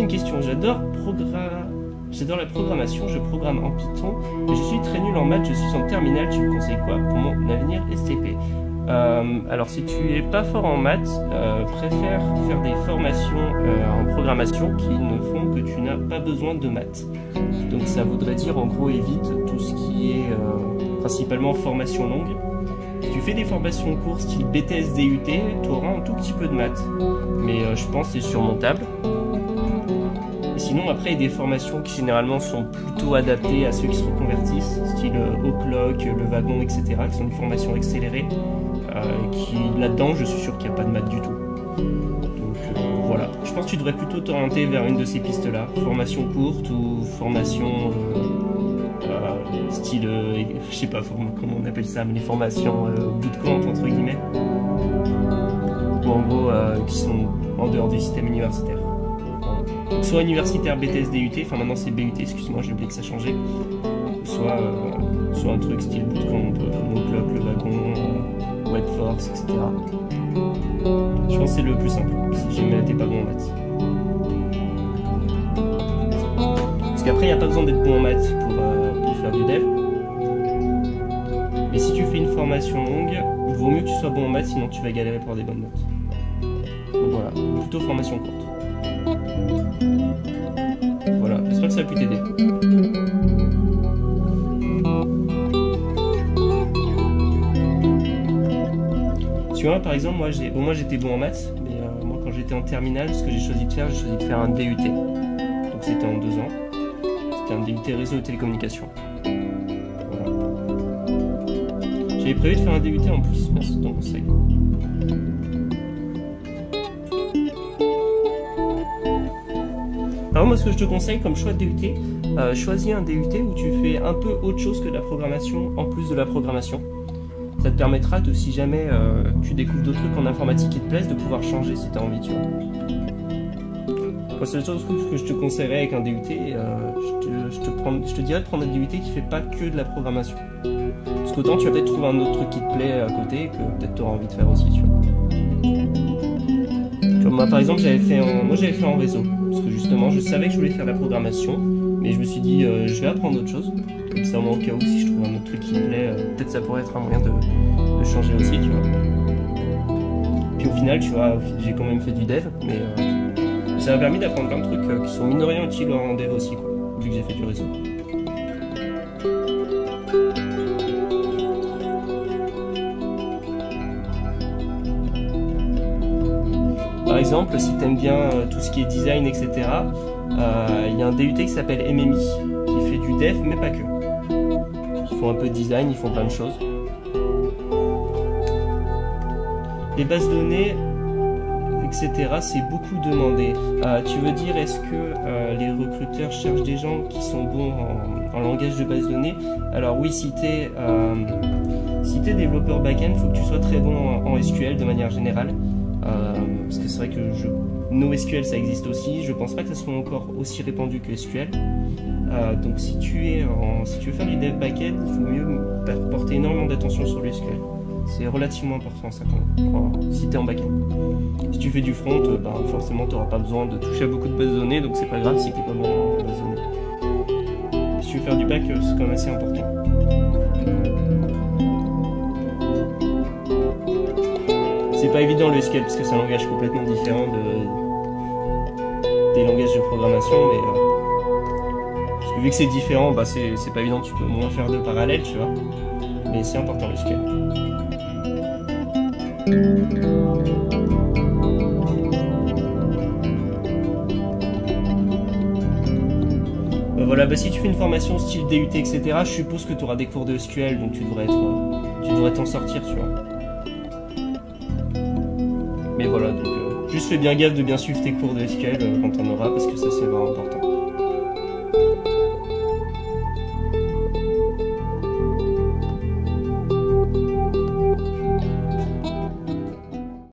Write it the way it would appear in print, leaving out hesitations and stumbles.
une question. J'adore la programmation, je programme en Python, mais je suis très nul en maths, je suis en terminale, tu me conseilles quoi pour mon avenir STP? Alors si tu es pas fort en maths, préfère faire des formations en programmation qui ne font que tu n'as pas besoin de maths. Donc ça voudrait dire en gros évite tout ce qui est principalement formation longue. Si tu fais des formations courtes style BTS DUT, tu auras un tout petit peu de maths, mais je pense que c'est surmontable. Et sinon après il y a des formations qui généralement sont plutôt adaptées à ceux qui se reconvertissent, style O'Clock, le wagon, etc., qui sont des formations accélérées, qui là-dedans je suis sûr qu'il n'y a pas de maths du tout. Donc voilà, je pense que tu devrais plutôt t'orienter vers une de ces pistes-là, formation courte ou formation style, je sais pas comment on appelle ça, mais les formations bootcamp entre guillemets, ou en gros qui sont en dehors du système universitaire. Donc, soit universitaire BTS DUT, enfin maintenant c'est BUT, excuse-moi, j'ai oublié que ça changeait, soit un truc style bootcamp, O'Clock, le wagon, Webforce, etc. Je pense que c'est le plus simple, si jamais t'es pas bon en maths. Parce qu'après, il n'y a pas besoin d'être bon en maths pour faire du dev. Mais si tu fais une formation longue, il vaut mieux que tu sois bon en maths, sinon tu vas galérer pour avoir des bonnes notes. Donc voilà, plutôt formation courte. Voilà, j'espère que ça a pu t'aider. Tu vois, par exemple, moi j'étais bon en maths, mais moi quand j'étais en terminale, ce que j'ai choisi de faire, un DUT. Donc c'était en 2 ans. C'était un DUT réseau et télécommunications. Voilà. J'avais prévu de faire un DUT en plus, merci de ton conseil. Alors moi ce que je te conseille comme choix de DUT, choisis un DUT où tu fais un peu autre chose que de la programmation en plus de la programmation. Ça te permettra de, si jamais tu découvres d'autres trucs en informatique qui te plaisent, de pouvoir changer si tu as envie, tu vois. C'est le seul truc que je te conseillerais avec un DUT, je te dirais de prendre un DUT qui fait pas que de la programmation. Parce qu'autant tu vas peut-être trouver un autre truc qui te plaît à côté que peut-être tu auras envie de faire aussi, tu vois. Comme moi par exemple j'avais fait en réseau, parce que justement je savais que je voulais faire de la programmation, mais je me suis dit je vais apprendre autre chose. Comme ça au moins au cas où si je trouve un autre truc qui me plaît, peut-être ça pourrait être un moyen de changer aussi, tu vois. Puis au final, tu vois, j'ai quand même fait du dev, mais ça m'a permis d'apprendre plein de trucs qui sont mine de rien utiles en dev aussi, quoi, vu que j'ai fait du réseau. Par exemple, si tu aimes bien tout ce qui est design, etc., il y a un DUT qui s'appelle MMI, qui fait du dev, mais pas que. Ils font un peu de design, ils font plein de choses. Les bases de données, etc., c'est beaucoup demandé. Tu veux dire, est-ce que les recruteurs cherchent des gens qui sont bons en langage de base de données? Alors oui, si tu es développeur back-end, il faut que tu sois très bon en SQL de manière générale. Parce que c'est vrai que NoSQL ça existe aussi, je pense pas que ça soit encore aussi répandu que SQL. Donc si tu veux faire du dev back-end, il faut mieux porter énormément d'attention sur le SQL. C'est relativement important ça quand même, si tu es en back-end. Si tu fais du front, forcément tu n'auras pas besoin de toucher à beaucoup de bases de données, donc c'est pas grave si tu n'es pas bon en bases de données. Si tu veux faire du back, c'est quand même assez important. C'est pas évident le SQL parce que c'est un langage complètement différent des langages de programmation, mais parce que vu que c'est différent, c'est pas évident, tu peux moins faire de parallèles, tu vois, mais c'est important le SQL. Voilà, si tu fais une formation style DUT, etc., je suppose que tu auras des cours de SQL, donc tu devrais t'en sortir, tu vois. Mais voilà, donc juste fais bien gaffe de bien suivre tes cours de SQL quand t'en auras, parce que ça c'est vraiment important.